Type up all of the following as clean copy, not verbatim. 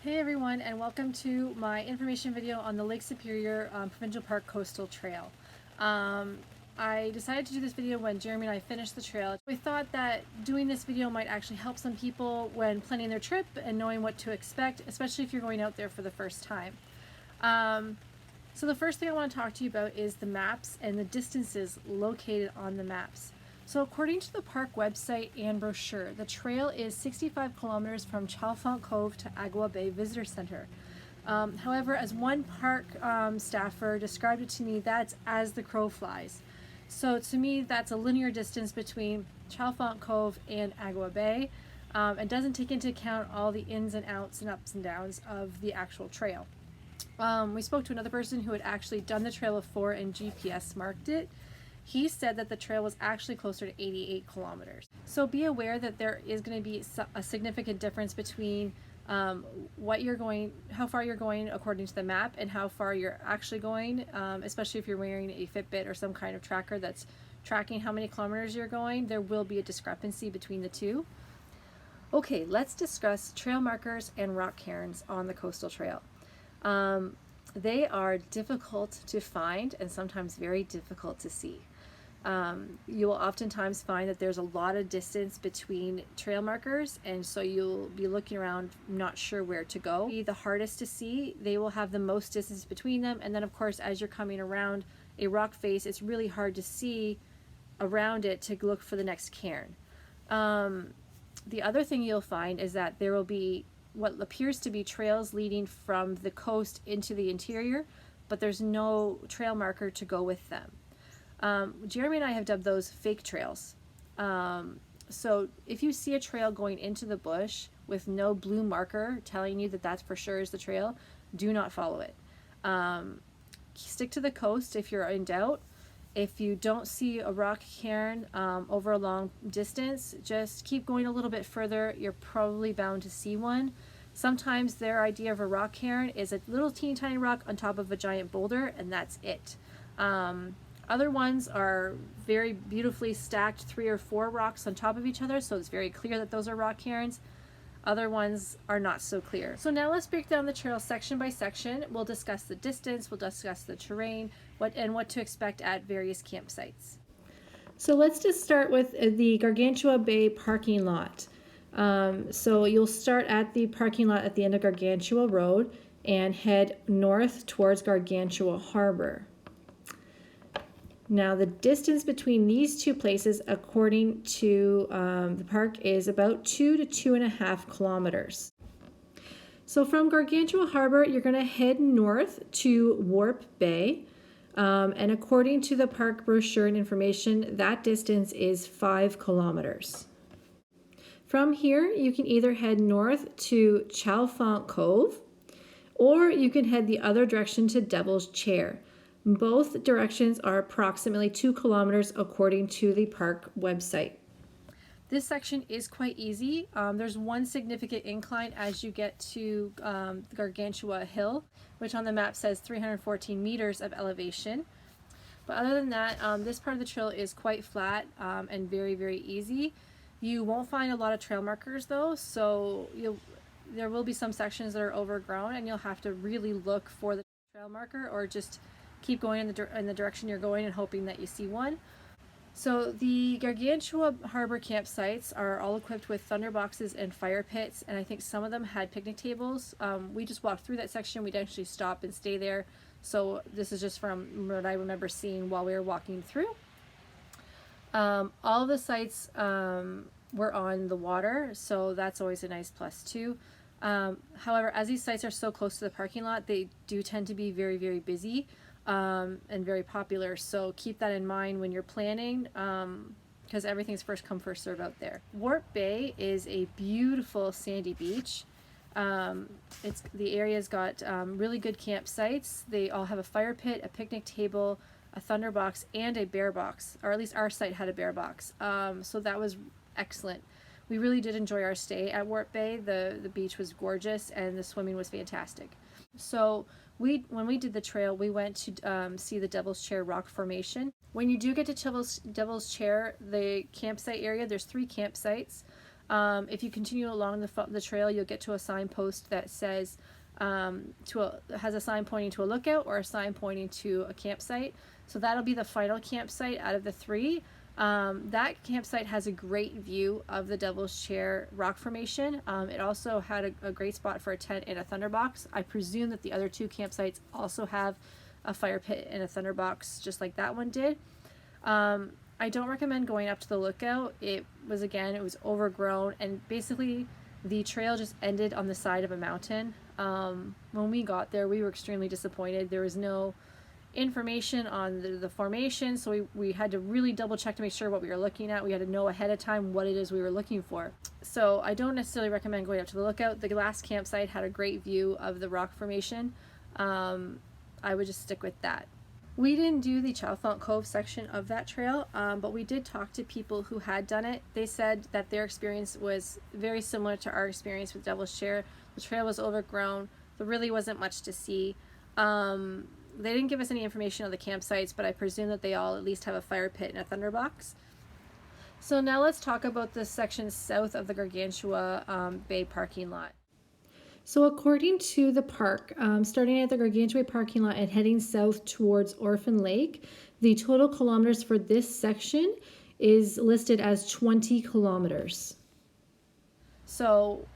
Hey everyone, and welcome to my information video on the Lake Superior Provincial Park Coastal Trail. I decided to do this video when Jeremy and I finished the trail. We thought that doing this video might actually help some people when planning their trip and knowing what to expect, especially if you're going out there for the first time. So the first thing I want to talk to you about is the maps and the distances located on the maps. So according to the park website and brochure, the trail is 65 kilometers from Chalfont Cove to Agawa Bay Visitor Center. However, as one park staffer described it to me, that's as the crow flies. So to me, that's a linear distance between Chalfont Cove and Agawa Bay. It doesn't take into account all the ins and outs and ups and downs of the actual trail. We spoke to another person who had actually done the trail before and GPS marked it. He said that the trail was actually closer to 88 kilometers. So be aware that there is going to be a significant difference between how far you're going according to the map and how far you're actually going, especially if you're wearing a Fitbit or some kind of tracker that's tracking how many kilometers you're going. There will be a discrepancy between the two. Okay, let's discuss trail markers and rock cairns on the coastal trail. They are difficult to find and sometimes very difficult to see. You will oftentimes find that there's a lot of distance between trail markers, and so you'll be looking around not sure where to go. The hardest to see, they will have the most distance between them, and then of course as you're coming around a rock face, it's really hard to see around it to look for the next cairn. The other thing you'll find is that there will be what appears to be trails leading from the coast into the interior, but there's no trail marker to go with them. Jeremy and I have dubbed those fake trails. So if you see a trail going into the bush with no blue marker telling you that that for sure is the trail, do not follow it. Stick to the coast if you're in doubt. If you don't see a rock cairn over a long distance, just keep going a little bit further. You're probably bound to see one. Sometimes their idea of a rock cairn is a little teeny tiny rock on top of a giant boulder, and that's it. Other ones are very beautifully stacked 3 or 4 rocks on top of each other, so it's very clear that those are rock cairns. Other ones are not so clear. So now let's break down the trail section by section. We'll discuss the distance, we'll discuss the terrain, what to expect at various campsites. So let's just start with the Gargantua Bay parking lot. So you'll start at the parking lot at the end of Gargantua Road and head north towards Gargantua Harbor. Now the distance between these two places according to the park is about 2 to 2.5 kilometers. So from Gargantua Harbor you're going to head north to Warp Bay, and according to the park brochure and information, that distance is 5 kilometers. From here you can either head north to Chalfont Cove, or you can head the other direction to Devil's Chair. Both directions are approximately 2 kilometers according to the park website. This section is quite easy. There's one significant incline as you get to Gargantua Hill, which on the map says 314 meters of elevation. But other than that, this part of the trail is quite flat and very, very easy. You won't find a lot of trail markers though, so there will be some sections that are overgrown and you'll have to really look for the trail marker, or just keep going in the direction you're going and hoping that you see one. So the Gargantua Harbor campsites are all equipped with thunderboxes and fire pits, and I think some of them had picnic tables. We just walked through that section. We'd actually stop and stay there. So this is just from what I remember seeing while we were walking through. All of the sites were on the water, so that's always a nice plus too. However, as these sites are so close to the parking lot, they do tend to be very, very busy. And very popular, so keep that in mind when you're planning, because everything's first come first serve out there. Warp Bay is a beautiful sandy beach. The area's got really good campsites. They all have a fire pit, a picnic table, a thunderbox, and a bear box, or at least our site had a bear box, so that was excellent. We really did enjoy our stay at Warp Bay. The beach was gorgeous and the swimming was fantastic. So when we did the trail, we went to see the Devil's Chair rock formation. When you do get to Devil's Chair, the campsite area, there's 3 campsites. If you continue along the trail, you'll get to a signpost that says has a sign pointing to a lookout or a sign pointing to a campsite. So that'll be the final campsite out of the three. That campsite has a great view of the Devil's Chair rock formation. It also had a great spot for a tent and a thunderbox. I presume that the other two campsites also have a fire pit and a thunderbox just like that one did. I don't recommend going up to the lookout. It was overgrown, and basically the trail just ended on the side of a mountain. When we got there, we were extremely disappointed. There was no information on the formation, so we had to really double check to make sure what we were looking at. We had to know ahead of time what it is we were looking for. So I don't necessarily recommend going up to the lookout. The last campsite had a great view of the rock formation. I would just stick with that. We didn't do the Chalfont Cove section of that trail, but we did talk to people who had done it. They said that their experience was very similar to our experience with Devil's Chair. The trail was overgrown. There really wasn't much to see. They didn't give us any information on the campsites, but I presume that they all at least have a fire pit and a thunderbox. So now let's talk about the section south of the Gargantua Bay parking lot. So according to the park, starting at the Gargantua parking lot and heading south towards Orphan Lake, the total kilometers for this section is listed as 20 kilometers. So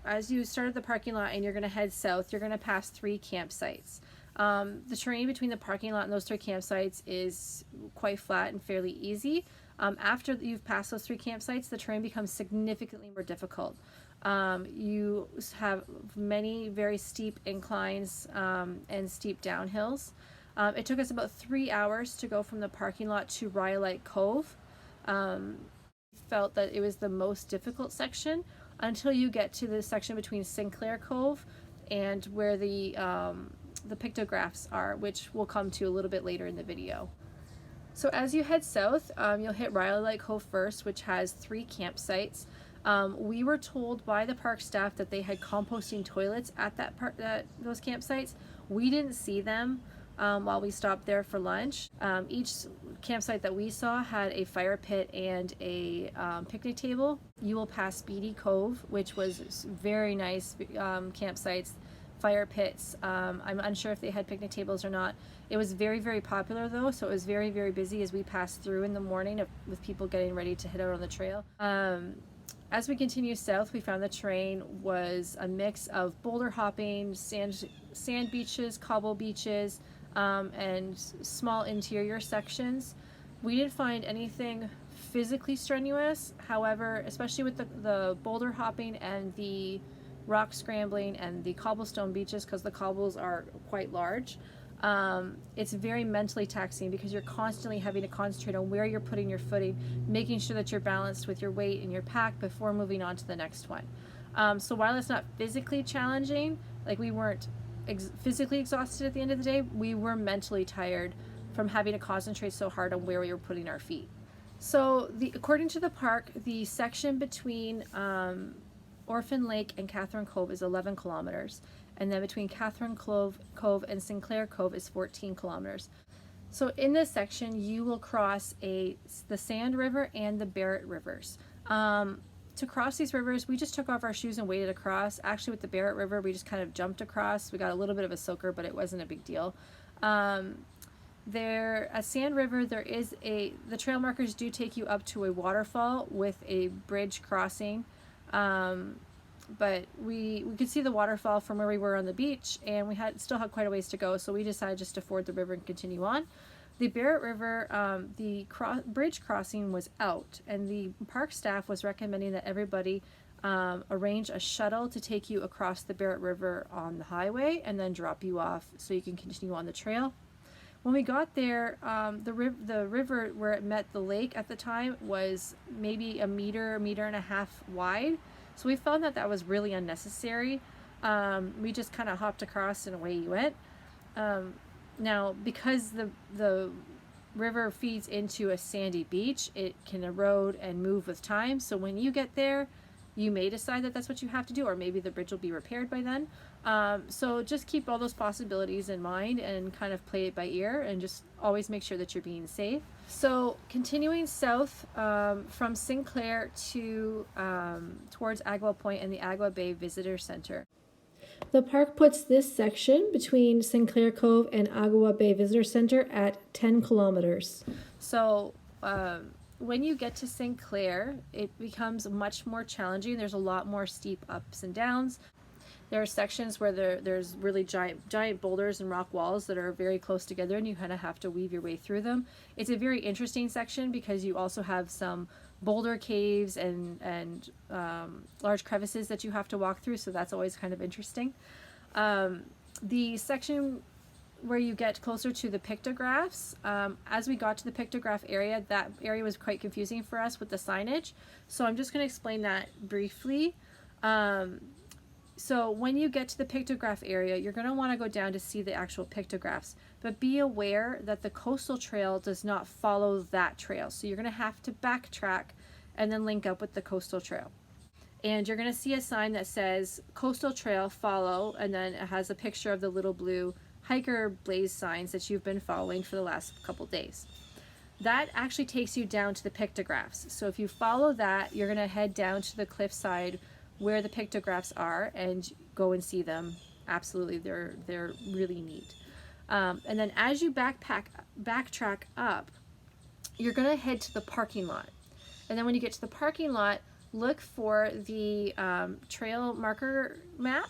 as you start at the parking lot and you're going to head south, you're going to pass 3 campsites. The terrain between the parking lot and those 3 campsites is quite flat and fairly easy. After you've passed those 3 campsites, the terrain becomes significantly more difficult. You have many very steep inclines and steep downhills. It took us about 3 hours to go from the parking lot to Rhyolite Cove. Felt that it was the most difficult section until you get to the section between Sinclair Cove and where the pictographs are, which we'll come to a little bit later in the video. So as you head south, you'll hit Rhyolite Cove first, which has 3 campsites. We were told by the park staff that they had composting toilets at those campsites. We didn't see them while we stopped there for lunch. Each campsite that we saw had a fire pit and a picnic table. You will pass Beatty Cove, which was very nice campsites, fire pits. I'm unsure if they had picnic tables or not. It was very, very popular though, so it was very, very busy as we passed through in the morning with people getting ready to head out on the trail. As we continue south, we found the terrain was a mix of boulder hopping, sand beaches, cobble beaches, and small interior sections. We didn't find anything physically strenuous. However, especially with the boulder hopping and the rock scrambling and the cobblestone beaches, because the cobbles are quite large, it's very mentally taxing because you're constantly having to concentrate on where you're putting your footing, making sure that you're balanced with your weight and your pack before moving on to the next one. So while it's not physically challenging, like we weren't physically exhausted at the end of the day, we were mentally tired from having to concentrate so hard on where we were putting our feet. So according to the park, the section between Orphan Lake and Catherine Cove is 11 kilometers. And then between Catherine Cove and Sinclair Cove is 14 kilometers. So in this section, you will cross the Sand River and the Barrett Rivers. To cross these rivers, we just took off our shoes and waded across. Actually, with the Barrett River, we just kind of jumped across. We got a little bit of a soaker, but it wasn't a big deal. There at Sand River, the trail markers do take you up to a waterfall with a bridge crossing. But we could see the waterfall from where we were on the beach, and we still had quite a ways to go, so we decided just to ford the river and continue on. The Barrett River, the bridge crossing was out, and the park staff was recommending that everybody arrange a shuttle to take you across the Barrett River on the highway and then drop you off so you can continue on the trail. When we got there, the river where it met the lake at the time was maybe a meter and a half wide. So we found that was really unnecessary. We just kind of hopped across and away you went. Now, because the river feeds into a sandy beach, it can erode and move with time. So when you get there, you may decide that that's what you have to do, or maybe the bridge will be repaired by then. So just keep all those possibilities in mind and kind of play it by ear, and just always make sure that you're being safe. So continuing south from Sinclair to towards Agawa Point and the Agawa Bay Visitor Center. The park puts this section between Sinclair Cove and Agawa Bay Visitor Center at 10 kilometers. So when you get to Sinclair, it becomes much more challenging. There's a lot more steep ups and downs. There are sections where there's really giant boulders and rock walls that are very close together, and you kind of have to weave your way through them. It's a very interesting section because you also have some boulder caves and large crevices that you have to walk through, so that's always kind of interesting. The section where you get closer to the pictographs, as we got to the pictograph area, that area was quite confusing for us with the signage, so I'm just going to explain that briefly. So when you get to the pictograph area, you're going to want to go down to see the actual pictographs, but be aware that the coastal trail does not follow that trail. So you're going to have to backtrack and then link up with the coastal trail. And you're going to see a sign that says coastal trail follow, and then it has a picture of the little blue hiker blaze signs that you've been following for the last couple days. That actually takes you down to the pictographs. So if you follow that, you're going to head down to the cliffside where the pictographs are and go and see them. Absolutely, they're really neat. And then as you backtrack up, you're going to head to the parking lot. And then when you get to the parking lot, look for the trail marker map,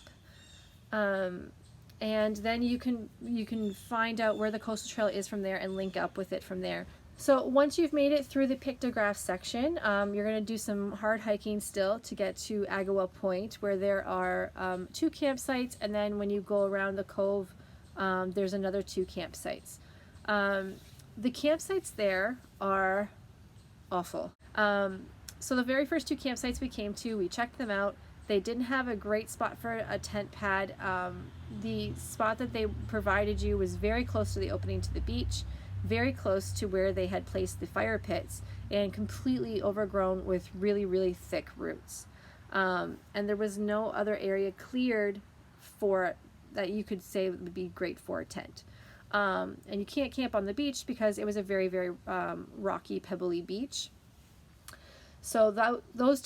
and then you can find out where the coastal trail is from there and link up with it from there. So once you've made it through the pictograph section, you're going to do some hard hiking still to get to Agawa Point, where there are 2 campsites, and then when you go around the cove, there's another 2 campsites. The campsites there are awful. So the very first 2 campsites we came to, we checked them out. They didn't have a great spot for a tent pad. The spot that they provided you was very close to the opening to the beach, very close to where they had placed the fire pits, and completely overgrown with really, really thick roots. And there was no other area cleared for that you could say would be great for a tent. And you can't camp on the beach because it was a very, very rocky, pebbly beach. So those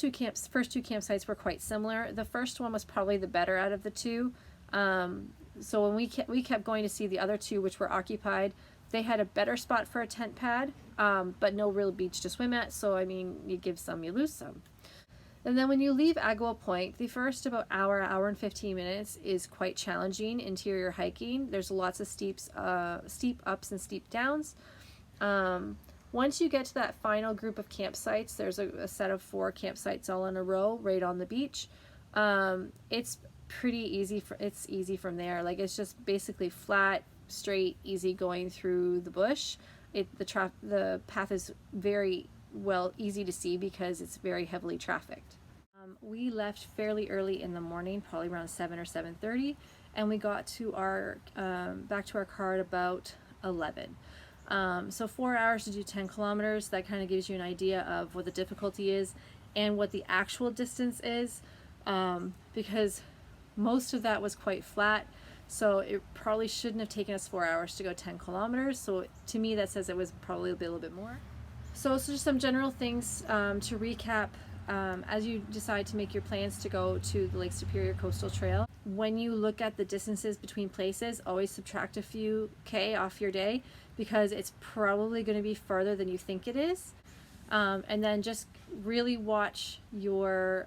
first two campsites were quite similar. The first one was probably the better out of the 2. So when we kept going to see the other 2, which were occupied, they had a better spot for a tent pad, but no real beach to swim at. So I mean, you give some, you lose some. And then when you leave Agawa Point, the first about hour and 15 minutes is quite challenging interior hiking. There's lots of steep ups and steep downs. Once you get to that final group of campsites, there's a set of 4 campsites all in a row right on the beach. It's pretty easy. It's easy from there. Like, it's just basically flat, straight, easy going through the bush. The path is very easy to see because it's very heavily trafficked. We left fairly early in the morning, probably around 7 or 7:30, and we got to back to our car at about 11. So 4 hours to do 10 kilometers. That kind of gives you an idea of what the difficulty is and what the actual distance is, because most of that was quite flat. So it probably shouldn't have taken us 4 hours to go 10 kilometers. So to me, that says it was probably a little bit more. So just some general things to recap as you decide to make your plans to go to the Lake Superior Coastal Trail. When you look at the distances between places, always subtract a few K off your day, because it's probably going to be farther than you think it is. And then just really watch your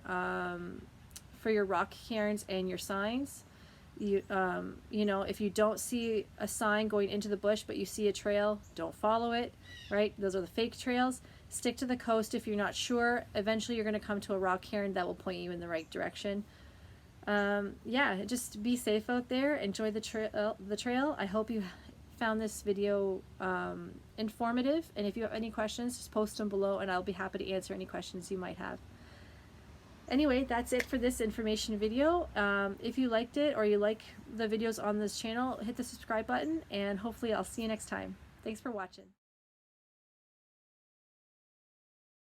for your rock cairns and your signs. You know, if you don't see a sign going into the bush but you see a trail, don't follow it, right? Those are the fake trails. Stick to the coast if you're not sure. Eventually you're going to come to a rock cairn that will point you in the right direction. Yeah, just be safe out there. Enjoy the trail. I hope you found this video informative, and if you have any questions, just post them below and I'll be happy to answer any questions you might have. Anyway, that's it for this information video. If you liked it or you like the videos on this channel, hit the subscribe button, and hopefully I'll see you next time. Thanks for watching.